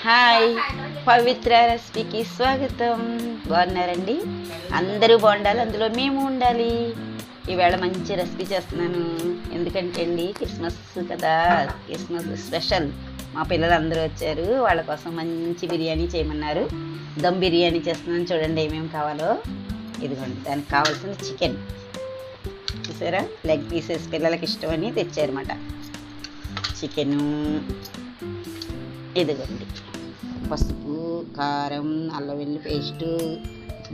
Hi, పవిత్ర రెసిపీకి స్వాగతం. బాగున్నారండి? అందరూ బాగుండాలి, అందులో మేము ఉండాలి. ఈవేళ మంచి రెసిపీ చేస్తున్నాను. ఎందుకంటే అండి, క్రిస్మస్ కదా, క్రిస్మస్ స్పెషల్. మా పిల్లలు అందరూ వచ్చారు, వాళ్ళ కోసం మంచి బిర్యానీ చేయమన్నారు. దమ్ బిర్యానీ చేస్తున్నాను. చూడండి ఏమేమి కావాలో. ఇదిగోండి, దానికి కావాల్సిన చికెన్ చూసారా, లెగ్ పీసెస్ పిల్లలకి ఇష్టమని తెచ్చారన్నమాట. చికెను, ఇదిగోండి పసుపు, కారం, అల్లం వెల్లుల్లి పేస్టు,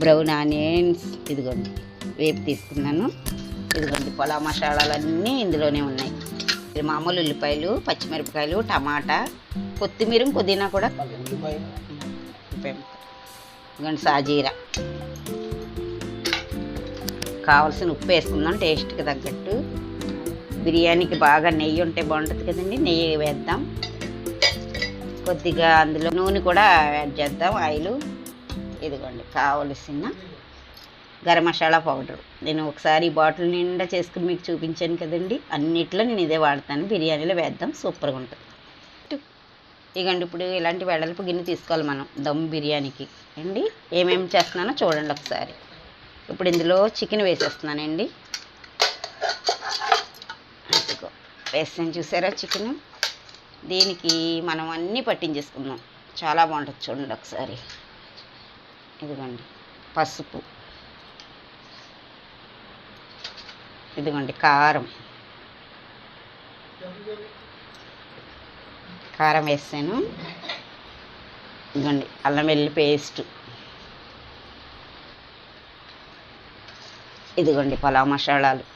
బ్రౌన్ ఆనియన్స్, ఇదిగోండి వేపు తీసుకున్నాను. ఇదిగోండి పొలా మసాలాలన్నీ ఇందులోనే ఉన్నాయి. ఇది మామూలు ఉల్లిపాయలు, పచ్చిమిరపకాయలు, టమాటా, కొత్తిమీర, పుదీనా కూడా. ఇదిగోండి సాజీరా. కావాల్సిన ఉప్పు వేసుకుందాం టేస్ట్కి తగ్గట్టు. బిర్యానీకి బాగా నెయ్యి ఉంటే బాగుంటుంది కదండి, నెయ్యి వేద్దాం. కొద్దిగా అందులో నూనె కూడా యాడ్ చేద్దాం, ఆయిల్. ఇదిగోండి కావలసిన గరం మసాలా పౌడర్. నేను ఒకసారి బాటిల్ నిండా చేసుకుని మీకు చూపించాను కదండి, అన్నిట్లో నేను ఇదే వాడతాను. బిర్యానీలో వేద్దాం, సూపర్గా ఉంటుంది. ఇదిగోండి ఇప్పుడు ఇలాంటి వెడల్పు గిన్నె తీసుకోవాలి మనం దమ్ బిర్యానీకి అండి. ఏమేమి చేస్తున్నానో చూడండి ఒకసారి. ఇప్పుడు ఇందులో చికెన్ వేసేస్తున్నానండి. వేసాను చూసారా చికెన్. దీనికి మనం అన్నీ పట్టించేసుకుందాం, చాలా బాగుంటుంది. చూడండి ఒకసారి. ఇదిగోండి పసుపు, ఇదిగోండి కారం వేసాను. ఇదిగోండి అల్లం వెల్లుల్లి పేస్టు, ఇదిగోండి పలావ్ మసాలాలు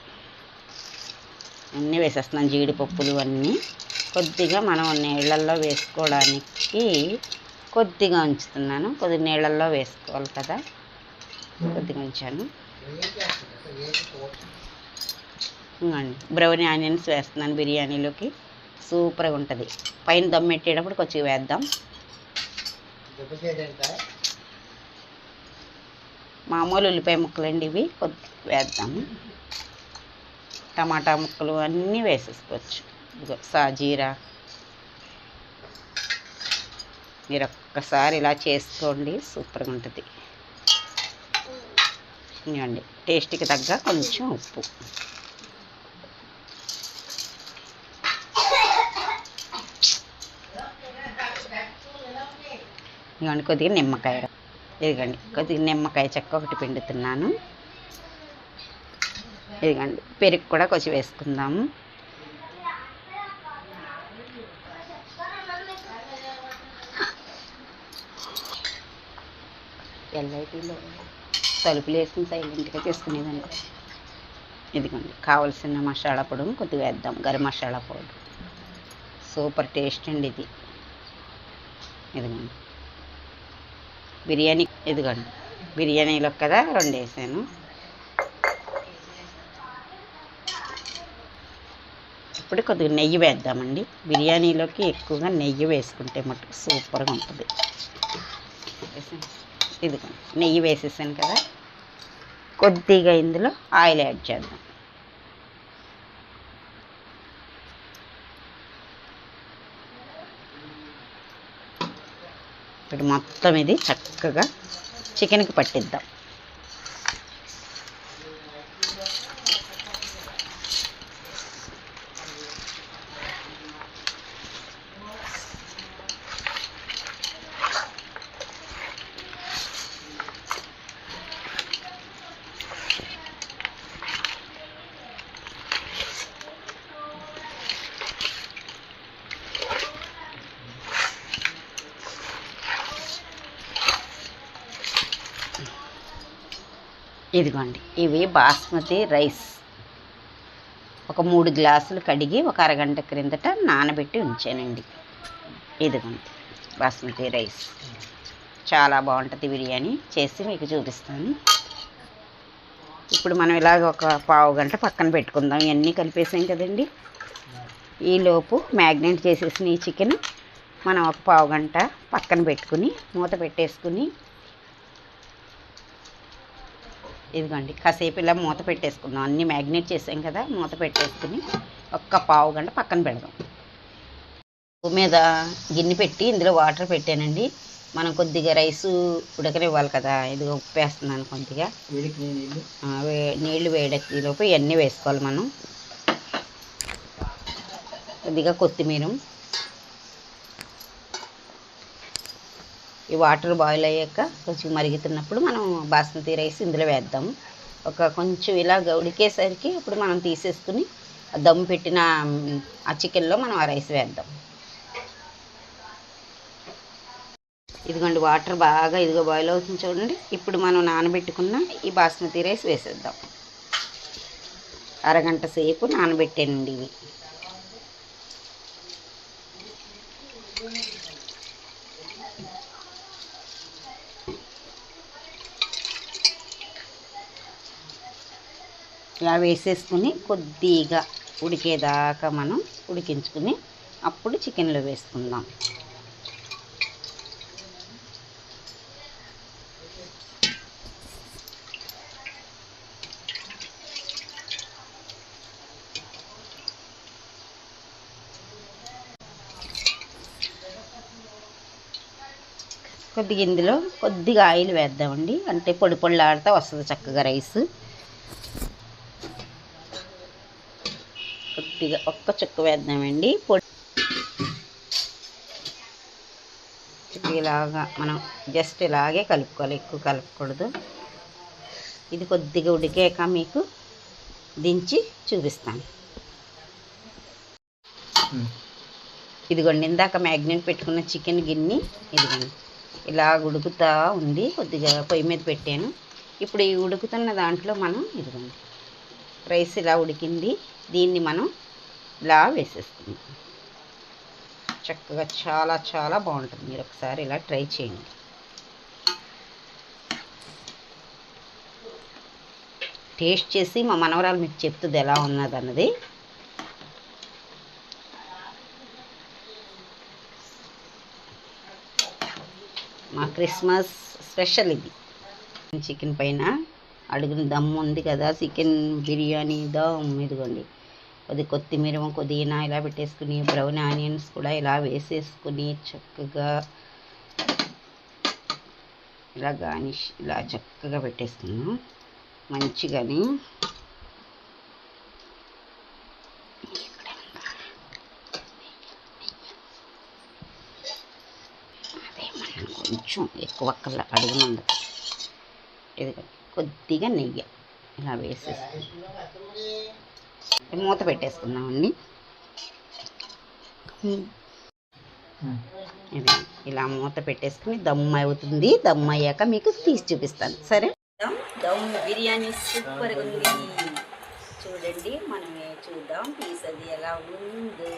అన్నీ వేసేస్తున్నాను, జీడిపప్పులు అన్నీ. కొద్దిగా మనం నీళ్ళల్లో వేసుకోవడానికి కొద్దిగా ఉంచుతున్నాను. కొద్దిగా నీళ్ళల్లో వేసుకోవాలి కదా, కొద్దిగా ఉంచాను. బ్రౌన్ ఆనియన్స్ వేస్తున్నాను బిర్యానీలోకి, సూపర్గా ఉంటుంది. పైన దమ్ పెట్టేటప్పుడు కొంచెం వేద్దాం. మామూలు ఉల్లిపాయ ముక్కలండి ఇవి, కొద్దిగా వేద్దాము. టమాటా ముక్కలు అన్నీ వేసేసుకోవచ్చు. ఇదిగో సాజీరా. మీరు ఒక్కసారి ఇలా చేసుకోండి, సూపర్గా ఉంటుంది. ఇవ్వండి టేస్ట్కి తగ్గ కొంచెం ఉప్పు. ఇవ్వండి కొద్దిగా నిమ్మకాయ. ఇదిగండి కొద్దిగా నిమ్మకాయ చెక్క ఒకటి పిండుతున్నాను. ఇదిగండి పెరుగు కూడా కొంచెం వేసుకుందాము. ఎల్ఐటీలో తలుపులు వేసుకుని సైలెంట్గా చేసుకునేదాన్ని. ఇదిగోండి కావలసిన మసాలా పొడి కొద్దిగా వేద్దాం, garam masala powder. Super taste అండి ఇది. ఇదిగోండి బిర్యానీ, ఇదిగోండి బిర్యానీలో కదా 2 వేసాను. ఇప్పుడు కొద్దిగా నెయ్యి వేద్దామండి. బిర్యానీలోకి ఎక్కువగా నెయ్యి వేసుకుంటే మటుకు సూపర్గా ఉంటుంది. ఇదిగోండి నెయ్యి వేసేసాను కదా, కొద్దిగా ఇందులో ఆయిల్ యాడ్ చేద్దాం. ఇప్పుడు మొత్తం ఇది చక్కగా చికెన్కి పట్టిద్దాం. ఇదిగోండి ఇవి బాస్మతి రైస్. ఒక 3 గ్లాసులు కడిగి ఒక అరగంట క్రిందట నానబెట్టి ఉంచానండి. ఇదిగోండి బాస్మతి రైస్. చాలా బాగుంటుంది బిర్యానీ, చేసి మీకు చూపిస్తాను. ఇప్పుడు మనం ఇలాగ ఒక పావు గంట పక్కన పెట్టుకుందాం. ఇవన్నీ కలిపేసాం కదండి. ఈలోపు మ్యాగ్నేట్ చేసేసిన ఈ చికెన్ మనం ఒక పావు గంట పక్కన పెట్టుకుని మూత పెట్టేసుకుని, ఇదిగోండి కాసేపు ఇలా మూత పెట్టేసుకుందాం. అన్నీ మ్యాగ్నేట్ చేసాం కదా, మూత పెట్టేసుకుని ఒక్క పావు గంట పక్కన పెడదాం. స్టవ్ మీద గిన్నె పెట్టి ఇందులో వాటర్ పెట్టానండి. మనం కొద్దిగా రైసు ఉడకనివ్వాలి కదా. ఇదిగో ఉప్పు వేస్తున్నాను కొద్దిగా. నీళ్ళు వేడెక్కేలోపు ఇవన్నీ వేసుకోవాలి మనం. కొద్దిగా కొత్తిమీర. ఈ వాటర్ బాయిల్ అయ్యాక కొంచెం మరుగుతున్నప్పుడు మనం బాస్మతి రైస్ ఇందులో వేద్దాం. కొంచెం ఇలా ఉడికేసరికి అప్పుడు మనం తీసేసుకుని దమ్ పెట్టిన ఆ చికెన్లో మనం ఆ రైస్ వేద్దాం. ఇదిగోండి వాటర్ బాగా ఇదిగో బాయిల్ అవుతుంది చూడండి. ఇప్పుడు మనం నానబెట్టుకున్న ఈ బాస్మతి రైస్ వేసేద్దాం. అరగంట సేపు నానబెట్టానండి ఇవి. ఇలా వేసేసుకుని కొద్దిగా ఉడికేదాకా మనం ఉడికించుకుని అప్పుడు చికెన్లో వేసుకుందాం. కొద్దిగా ఇందులో కొద్దిగా ఆయిల్ వేద్దామండి. అంటే పొడి పొడిలాడుతూ వస్తుంది చక్కగా రైస్. కొద్దిగా ఒక్క చుక్క వేద్దామండి పొడి. ఇలాగా మనం జస్ట్ ఇలాగే కలుపుకోవాలి, ఎక్కువ కలుపుకూడదు. ఇది కొద్దిగా ఉడికాక మీకు దించి చూపిస్తాను. ఇదిగోండి ఇందాక మ్యాగ్నెట్ పెట్టుకున్న చికెన్ గిన్నె ఇదిగోండి ఇలా ఉడుకుతూ ఉంది. కొద్దిగా పొయ్యి మీద పెట్టాను. ఇప్పుడు ఈ ఉడుకుతున్న దాంట్లో మనం ఇదిగోండి రైస్ ఇలా ఉడికింది. దీన్ని మనం ఇలా వేసేసుకుందాం. చక్కగా చాలా చాలా బాగుంటుంది. మీరు ఒకసారి ఇలా ట్రై చేయండి. టేస్ట్ చేసి మా మనవరాలు మీకు చెప్తుంది ఎలా ఉన్నదన్నది. మా క్రిస్మస్ స్పెషల్ ఇది. చికెన్ పైన అడుగున దమ్ ఉంది కదా, చికెన్ బిర్యానీ దమ్. ఇదిగోండి కొద్ది కొత్తిమీర పుదీనా ఇలా పెట్టేసుకుని బ్రౌన్ ఆనియన్స్ కూడా ఇలా వేసేసుకుని చక్కగా ఇలా గార్నిష్ ఇలా చక్కగా పెట్టేసుకున్నాం మంచిగాని. అదే మనం కొంచెం ఎక్కువ కల్లా అడుగునుంది. ఇది కొద్దిగా నెయ్యి ఇలా వేసేసుకుని మూత పెట్టేసుకున్నామండి. ఇది ఇలా మూత పెట్టేసుకుని దమ్ అవుతుంది. దమ్ అయ్యాక మీకు తీసి చూపిస్తాను. సరే, దమ్ బిర్యానీ సూపర్గా ఉంది చూడండి. మనమే చూద్దాం పీస్ అది ఎలా ఉందో.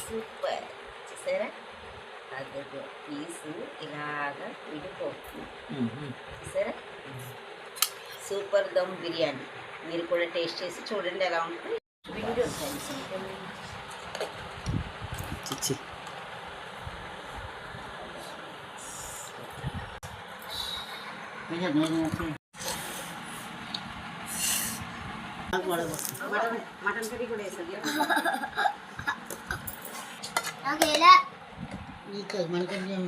సూపర్ చూసారా, అదే పీసు ఇలాగా విడిపోతుంది చూసారా. సూపర్ దమ్ బిర్యానీ. మీరు కూడా టేస్ట్ చేసి చూడండి ఎలా ఉంటుంది. వీడియో మటన్ కర్రీ కూడా వేసాను. మనకన్నా